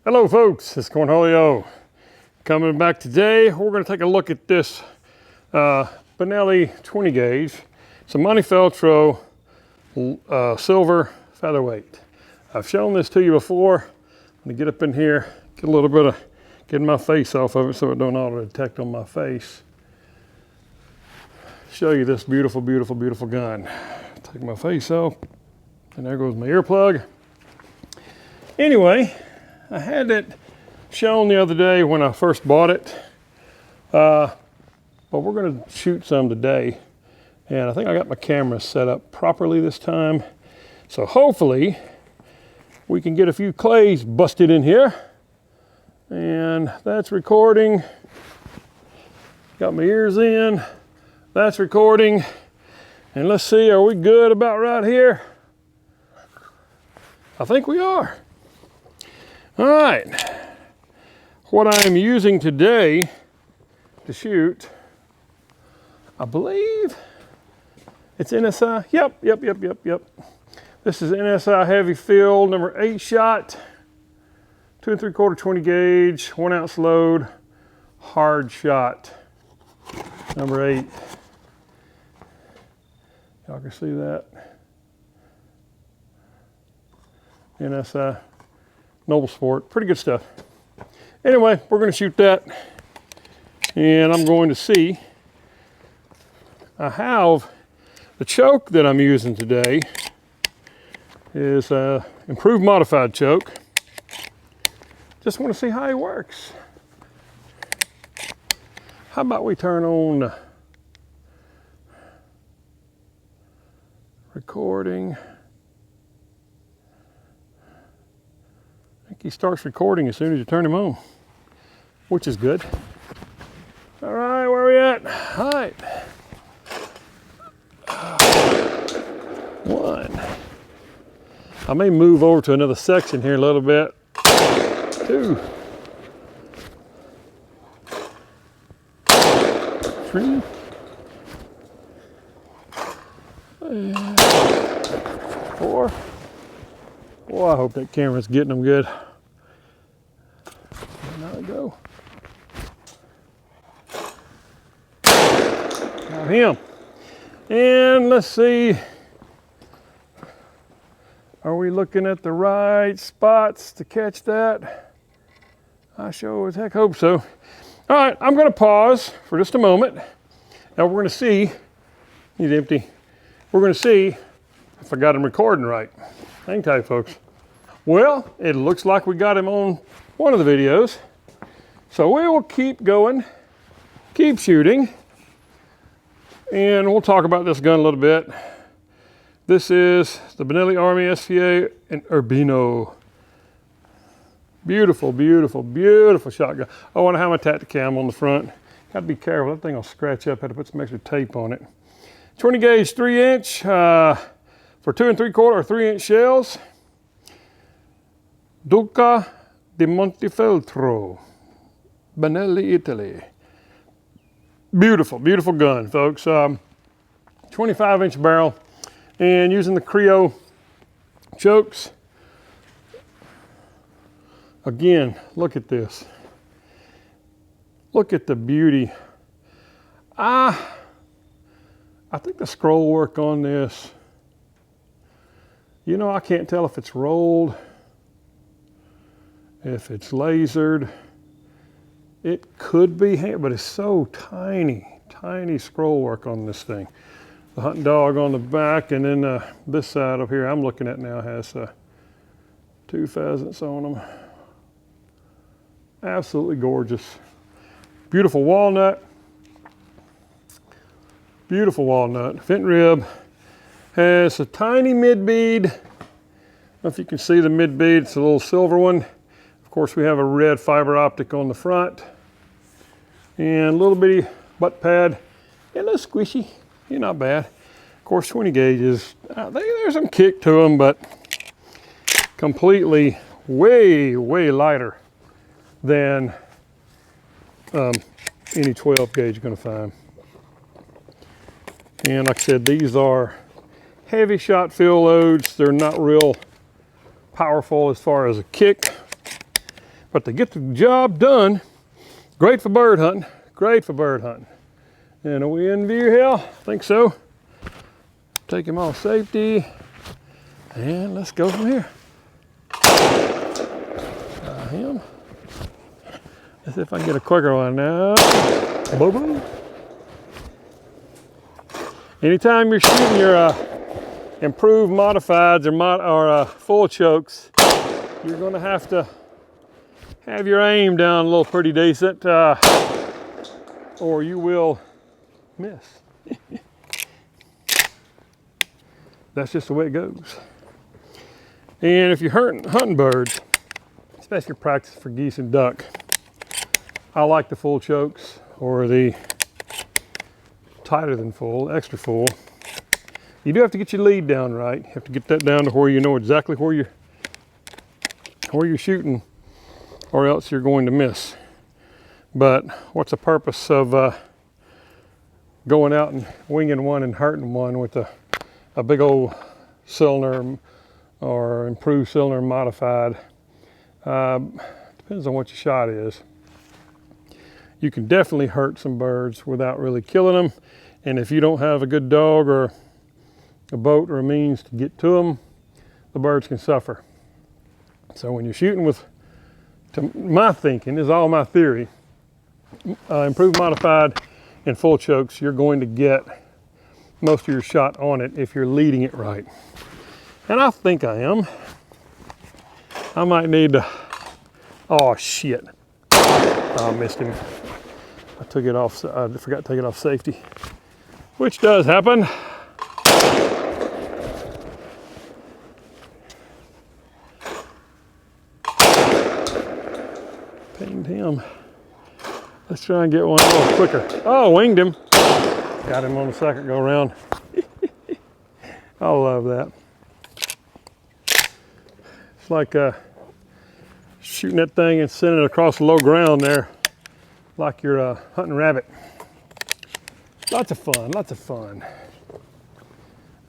Hello folks, it's Cornholio. Coming back today, we're going to take a look at this Benelli 20 gauge. It's a Montefeltro Silver Featherweight. I've shown this to you before. I'm going to get up in here, get a little bit of, getting my face off of it so it don't auto detect on my face. Show you this beautiful, beautiful, beautiful gun. Take my face off, and there goes my earplug. Anyway, I had it shown the other day when I first bought it, but we're going to shoot some today, and I think I got my camera set up properly this time, so hopefully we can get a few clays busted in here. And that's recording. Got my ears in. That's recording. And let's see, are we good about right here? I think we are. All right, what I am using today to shoot, I believe it's NSI. Yep. This is NSI Heavy Field number 8 shot, 2 3/4 20 gauge, 1 ounce load, hard shot, number 8. Y'all can see that. NSI. Noble Sport, pretty good stuff. Anyway, we're going to shoot that, and I'm going to see. I have the choke that I'm using today is improved modified choke. Just want to see how it works. How about we turn on recording? He starts recording as soon as you turn him on, which is good. All right, where are we at? All right. 1. I may move over to another section here a little bit. 2. 3. And 4. Boy, I hope that camera's getting them good. There we go. Got him. And let's see. Are we looking at the right spots to catch that? I sure as heck hope so. All right, I'm going to pause for just a moment. Now we're going to see. He's empty. We're going to see if I got him recording right. Hang tight, folks. Well, it looks like we got him on one of the videos. So we will keep going, keep shooting, and we'll talk about this gun a little bit. This is the Benelli Army SVA and Urbino. Beautiful, beautiful, beautiful shotgun. Oh, and I have my Tacticam on the front. Got to be careful, that thing will scratch up. Had to put some extra tape on it. 20 gauge 3-inch for 2 3/4 or 3-inch shells. Duca di Montefeltro, Benelli, Italy. Beautiful, beautiful gun, folks. 25-inch barrel, and using the Creo chokes. Again, look at this. Look at the beauty. I think the scroll work on this, you know, I can't tell if it's rolled, if it's lasered. It could be, but it's so tiny, tiny scroll work on this thing. The hunting dog on the back, and then this side of here I'm looking at now has 2 pheasants on them. Absolutely gorgeous. Beautiful walnut. Beautiful walnut. Fent rib. Has a tiny mid bead. I don't know if you can see the mid bead, it's a little silver one. Of course, we have a red fiber optic on the front, and a little bitty butt pad, and a little squishy. You're not bad. Of course, 20 gauges. There's some kick to them, but completely way lighter than any 12 gauge you're going to find. And like I said, these are heavy shot fill loads. They're not real powerful as far as a kick. but they get the job done. Great for bird hunting, great for bird hunting. And are we in view here? I think so. Take him off safety, and let's go from here. Try him. Let's see if I can get a quicker one now. Boom. Anytime you're shooting your improved modifieds or full chokes, you're going to have your aim down a little pretty decent, or you will miss. That's just the way it goes. And if you're hunting birds, especially practice for geese and duck, I like the full chokes or the tighter than full, extra full. You do have to get your lead down right. You have to get that down to where you know exactly where you're shooting, or else you're going to miss. But what's the purpose of going out and winging one and hurting one with a big old cylinder or improved cylinder modified? Depends on what your shot is. You can definitely hurt some birds without really killing them. And if you don't have a good dog or a boat or a means to get to them, the birds can suffer. So when you're shooting with, to my thinking, is all my theory, improved modified and full chokes, you're going to get most of your shot on it if you're leading it right. And I think I am. I might need to, oh shit. Oh, I missed him. I took it off, I forgot to take it off safety, which does happen. Pinged him. Let's try and get one a little quicker. Oh, winged him. Got him on the second go round. I love that. It's like shooting that thing and sending it across the low ground there, like you're hunting rabbit. Lots of fun, lots of fun.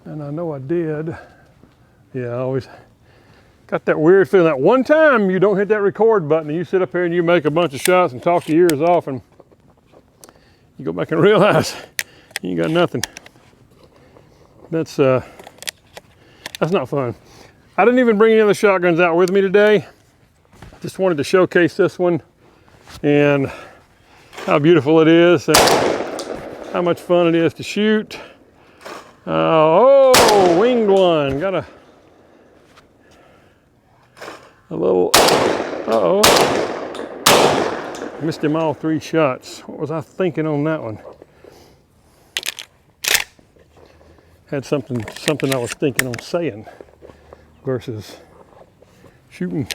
And I know I did. Yeah, I always got that weird feeling that one time you don't hit that record button and you sit up here and you make a bunch of shots and talk your ears off, and you go back and realize you ain't got nothing. That's not fun. I didn't even bring any other shotguns out with me today. Just wanted to showcase this one and how beautiful it is and how much fun it is to shoot. Oh, winged one. Got a little, uh-oh. Missed him all 3 shots. What was I thinking on that one? Had something I was thinking on saying versus shooting.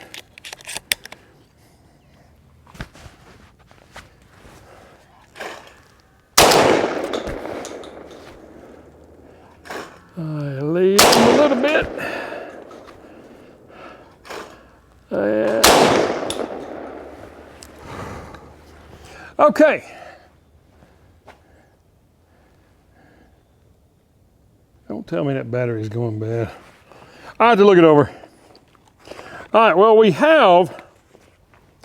I leave him a little bit. Okay. Don't tell me that battery's going bad. I have to look it over. All right, well, we have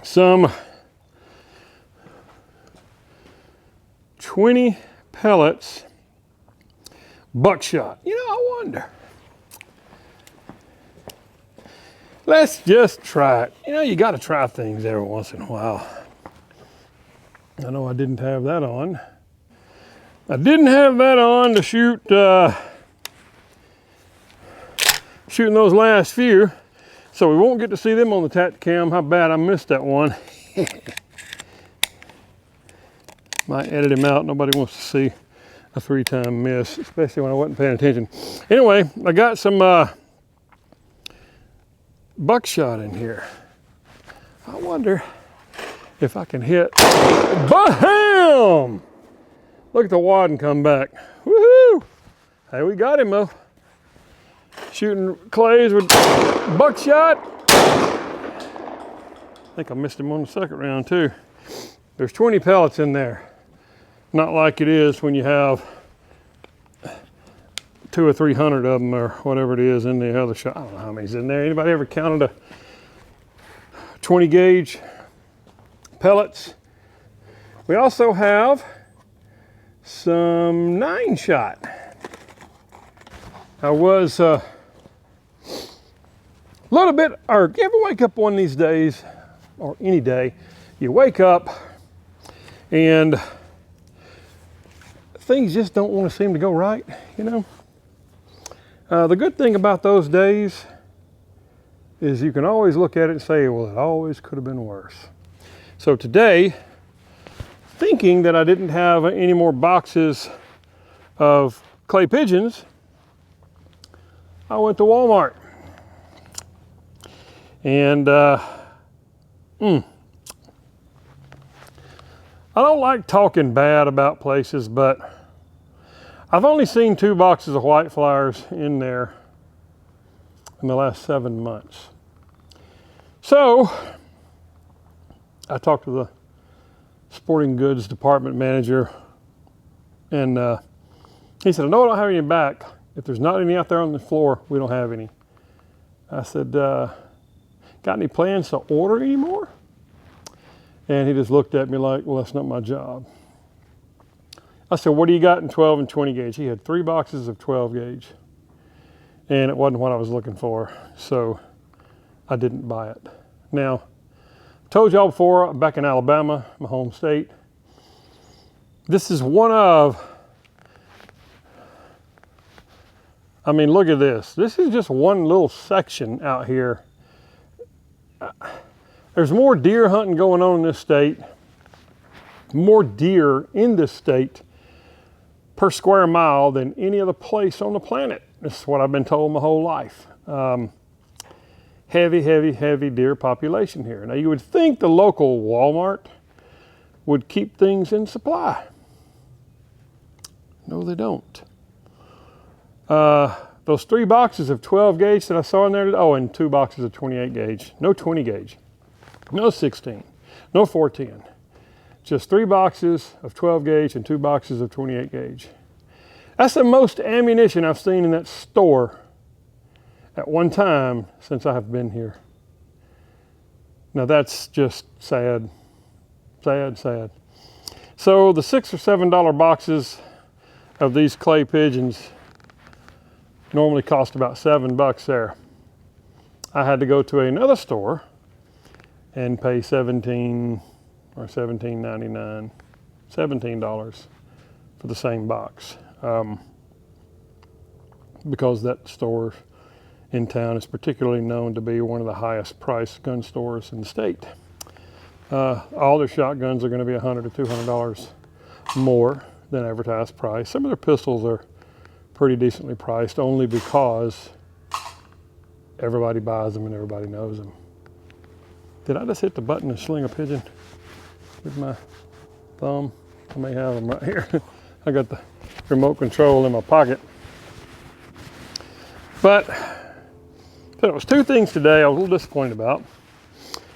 some 20 pellets buckshot. You know, I wonder. Let's just try it. You know, you got to try things every once in a while. I know I didn't have that on. I didn't have that on to shoot shooting those last few, so we won't get to see them on the Tacticam. How bad I missed that one. Might edit him out. Nobody wants to see a 3-time miss, especially when I wasn't paying attention. Anyway, I got some buckshot in here. I wonder if I can hit. Bam! Look at the wad and come back. Woohoo! Hey, we got him though. Shooting clays with buckshot. I think I missed him on the second round too. There's 20 pellets in there. Not like it is when you have 200 or 300 of them or whatever it is in the other shot. I don't know how many's in there. Anybody ever counted a 20 gauge pellets. We also have some 9-shot. I was a little bit, or you ever wake up one of these days, or any day, you wake up and things just don't want to seem to go right, you know? The good thing about those days is you can always look at it and say, well, it always could have been worse. So today, thinking that I didn't have any more boxes of clay pigeons, I went to Walmart. And I don't like talking bad about places, but I've only seen 2 boxes of white flowers in there in the last 7 months. So I talked to the sporting goods department manager, and he said, "No, I don't have any back. If there's not any out there on the floor, we don't have any." I said, "Got any plans to order any more?" And he just looked at me like, "Well, that's not my job." I said, "What do you got in 12 and 20 gauge?" He had 3 boxes of 12 gauge, and it wasn't what I was looking for, so I didn't buy it. Now, I told y'all before, back in Alabama, my home state, this is one of, I mean, look at this. This is just one little section out here. There's more deer hunting going on in this state, more deer in this state per square mile than any other place on the planet. This is what I've been told my whole life. Heavy deer population here. Now you would think the local Walmart would keep things in supply. No, they don't. Those 3 boxes of 12 gauge that I saw in there, oh, and 2 boxes of 28 gauge. No 20 gauge, no 16, no 410. Just 3 boxes of 12 gauge and 2 boxes of 28 gauge. That's the most ammunition I've seen in that store at one time since I have been here. Now that's just sad, sad, sad. So the $6 or $7 boxes of these clay pigeons normally cost about $7 there. I had to go to another store and pay $17 or $17.99, $17 for the same box, because that store in town is particularly known to be one of the highest priced gun stores in the state. All their shotguns are going to be $100 to $200 more than advertised price. Some of their pistols are pretty decently priced only because everybody buys them and everybody knows them. Did I just hit the button to sling a pigeon with my thumb? I may have them right here. I got the remote control in my pocket. But so it was 2 things today I was a little disappointed about.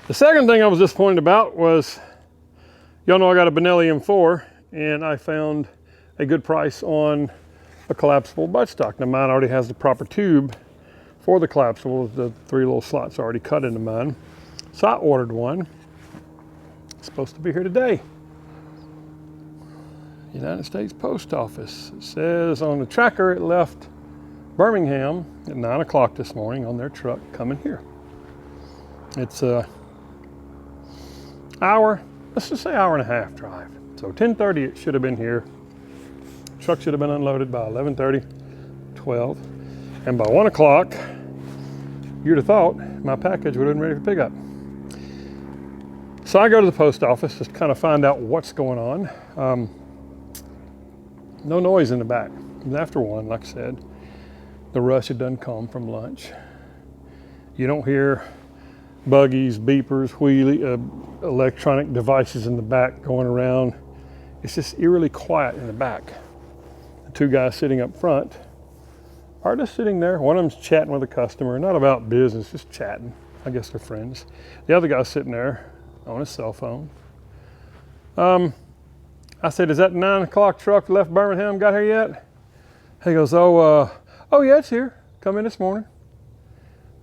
The second thing I was disappointed about was, y'all know I got a Benelli M4, and I found a good price on a collapsible buttstock. Now mine already has the proper tube for the collapsible. The 3 little slots are already cut into mine. So I ordered one. It's supposed to be here today. United States Post Office. It says on the tracker it left Birmingham at 9 o'clock this morning on their truck coming here. It's a hour, let's just say hour and a half drive. So 10:30 it should have been here. Truck should have been unloaded by 11:30, 12. And by 1 o'clock, you'd have thought my package would have been ready for pickup. So I go to the post office to kind of find out what's going on. No noise in the back. And after 1, like I said, the rush had done come from lunch. You don't hear buggies, beepers, electronic devices in the back going around. It's just eerily quiet in the back. The 2 guys sitting up front are just sitting there. One of them's chatting with a customer, not about business, just chatting. I guess they're friends. The other guy's sitting there on his cell phone. I said, "Is that 9 o'clock truck left Birmingham got here yet?" He goes, oh yeah, it's here. Come in this morning.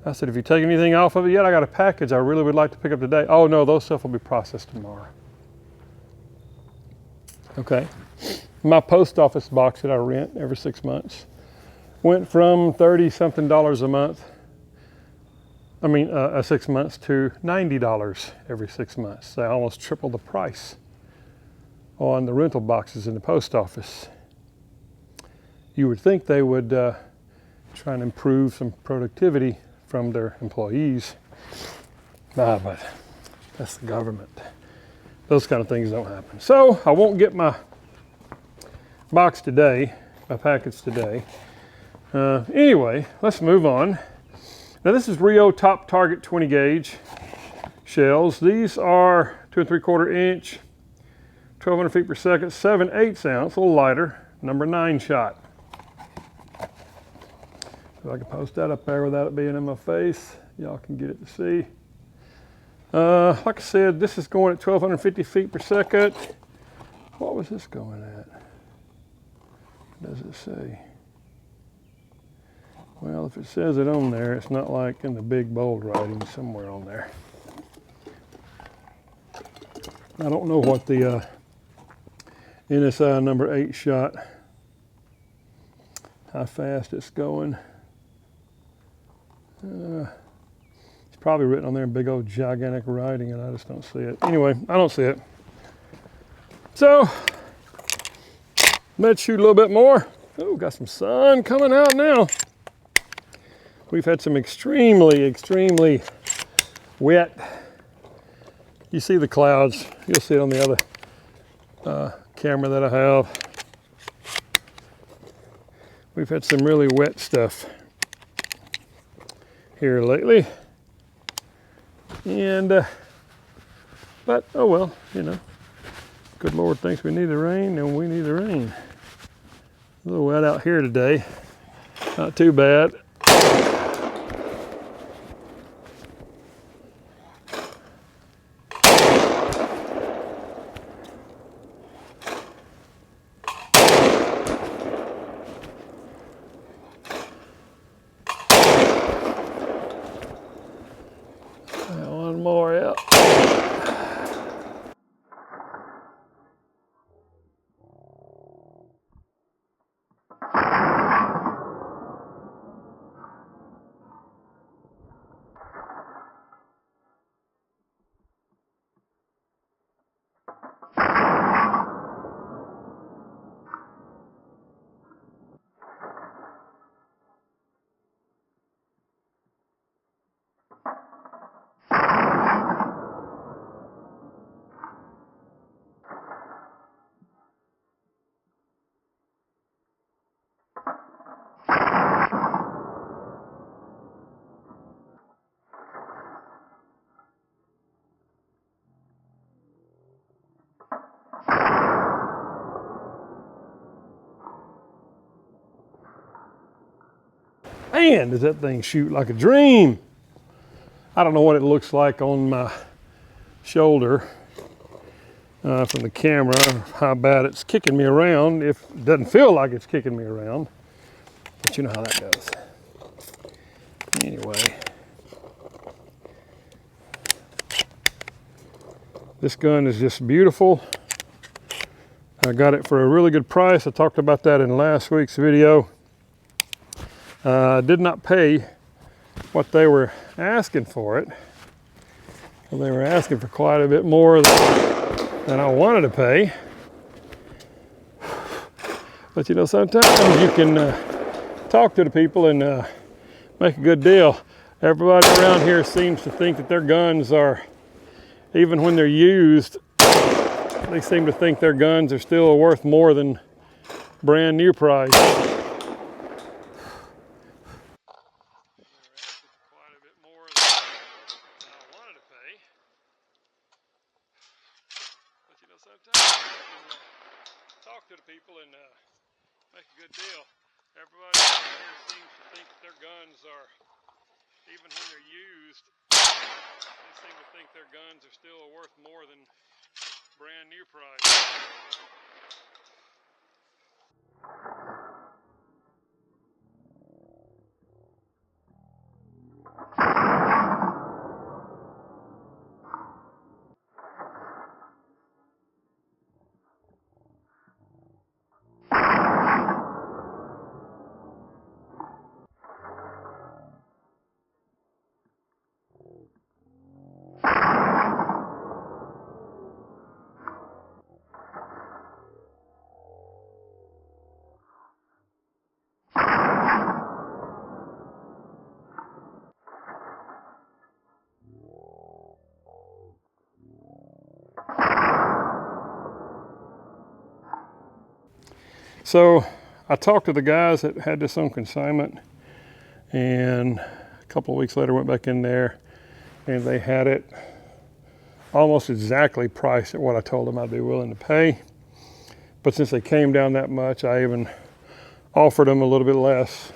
I said, "If you take anything off of it yet, I got a package I really would like to pick up today." "Oh no, those stuff will be processed tomorrow." Okay. My post office box that I rent every 6 months went from $30-something a month. 6 months to $90 every 6 months. They almost tripled the price on the rental boxes in the post office. You would think they would try and improve some productivity from their employees. But that's the government. Those kind of things don't happen. So I won't get my box today, my package today. Anyway, let's move on. Now this is Rio Top Target 20 gauge shells. These are 2 3/4 inch, 1200 feet per second, 7/8 ounce, a little lighter, number 9 shot. If I can post that up there without it being in my face, y'all can get it to see. Like I said, this is going at 1250 feet per second. What was this going at? What does it say? Well, if it says it on there, it's not like in the big bold writing somewhere on there. I don't know what the NSI number 8 shot, how fast it's going. It's probably written on there in big old gigantic writing and I just don't see it. Anyway, I don't see it. So, let's shoot a little bit more. Oh, got some sun coming out now. We've had some extremely wet. You see the clouds. You'll see it on the other camera that I have. We've had some really wet stuff here lately. And, but, oh well, you know. Good Lord thinks we need the rain, and we need the rain. A little wet out here today. Not too bad. One more out. Man, does that thing shoot like a dream. I don't know what it looks like on my shoulder from the camera, how bad it's kicking me around. If it doesn't feel like it's kicking me around, but you know how that goes. Anyway, this gun is just beautiful. I got it for a really good price. I talked about that in last week's video. Did not pay what they were asking for it. Well, they were asking for quite a bit more than I wanted to pay. But you know, sometimes you can talk to the people and make a good deal. Everybody around here seems to think that their guns are, even when they're used, they seem to think their guns are still worth more than brand new price. Talk to the people and make a good deal. Everybody here seems to think that their guns are, even when they're used, they seem to think their guns are still worth more than brand new price. So I talked to the guys that had this on consignment, and a couple of weeks later went back in there, and they had it almost exactly priced at what I told them I'd be willing to pay. But since they came down that much, I even offered them a little bit less,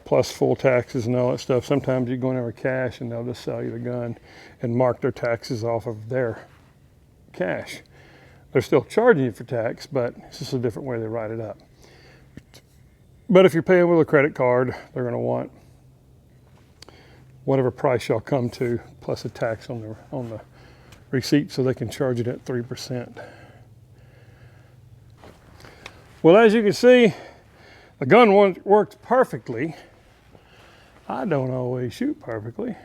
plus full taxes and all that stuff. Sometimes you go in there with cash and they'll just sell you the gun and mark their taxes off of their cash. They're still charging you for tax, but it's just a different way they write it up. But if you're paying with a credit card, they're going to want whatever price y'all come to plus a tax on the receipt, so they can charge it at 3%. Well, as you can see, the gun works perfectly. I don't always shoot perfectly,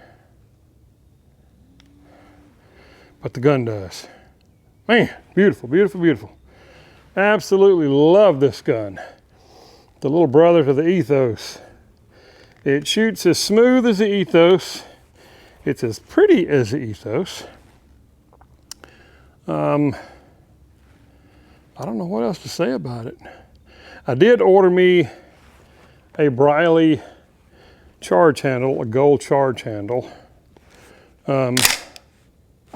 but the gun does. Man, beautiful, beautiful, beautiful. Absolutely love this gun. The little brother to the Ethos. It shoots as smooth as the Ethos. It's as pretty as the Ethos. I don't know what else to say about it. I did order me a Briley charge handle, a gold charge handle. I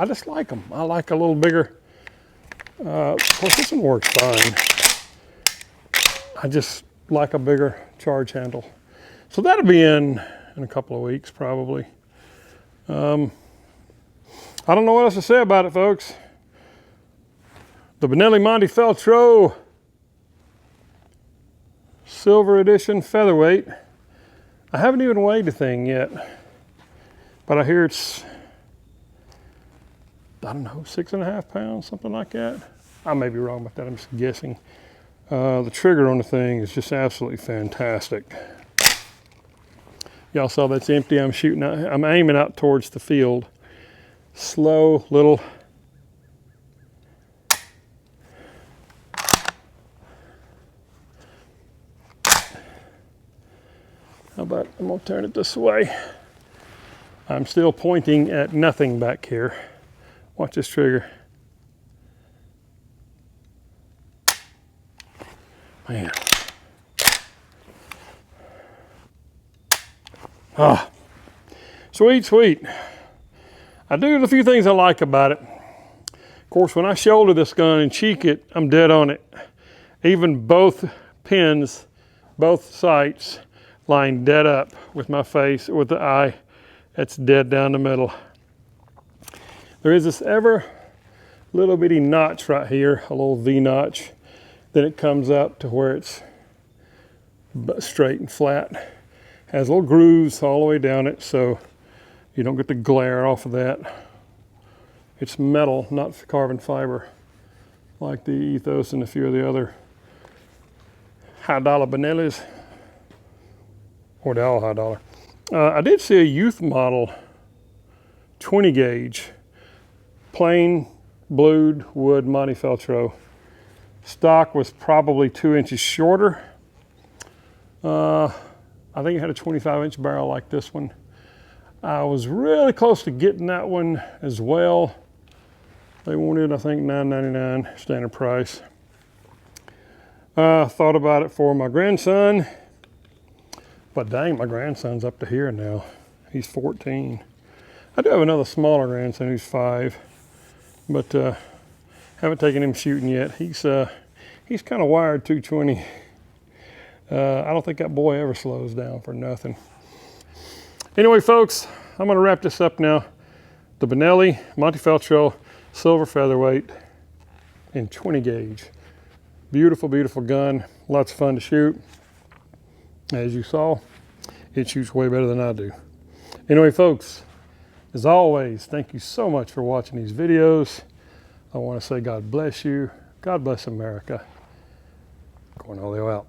just like them. I like a little bigger. Of course, this one works fine. I just like a bigger charge handle. So that'll be in a couple of weeks, probably. I don't know what else to say about it, folks. The Benelli Montefeltro Silver Edition Featherweight. I haven't even weighed the thing yet, but I hear it's, I don't know, 6.5 pounds, something like that. I may be wrong about that, I'm just guessing. The trigger on the thing is just absolutely fantastic. Y'all saw that's empty. I'm shooting out, I'm aiming out towards the field. Slow little. How about, I'm gonna turn it this way. I'm still pointing at nothing back here. Watch this trigger. Man. Ah, sweet, sweet. I do a few things I like about it. Of course, when I shoulder this gun and cheek it, I'm dead on it. Even both pins, both sights, line dead up with my face, with the eye. That's dead down the middle. There is this ever little bitty notch right here, a little V notch. Then it comes up to where it's straight and flat. Has little grooves all the way down it, so you don't get the glare off of that. It's metal, not carbon fiber, like the Ethos and a few of the other high-dollar Benellis, or they're all high-dollar. I did see a youth model 20 gauge, plain blued wood Montefeltro. Stock was probably 2 inches shorter. I think it had a 25-inch barrel like this one. I was really close to getting that one as well. They wanted, I think, $9.99 standard price. Thought about it for my grandson, but dang, my grandson's up to here now. He's 14. I do have another smaller grandson who's 5, but haven't taken him shooting yet. He's kind of wired 220. I don't think that boy ever slows down for nothing. Anyway, folks, I'm going to wrap this up now. The Benelli Montefeltro Silver Featherweight in 20 gauge. Beautiful, beautiful gun. Lots of fun to shoot. As you saw, it shoots way better than I do. Anyway, folks, as always, thank you so much for watching these videos. I want to say God bless you. God bless America. Cornholio out.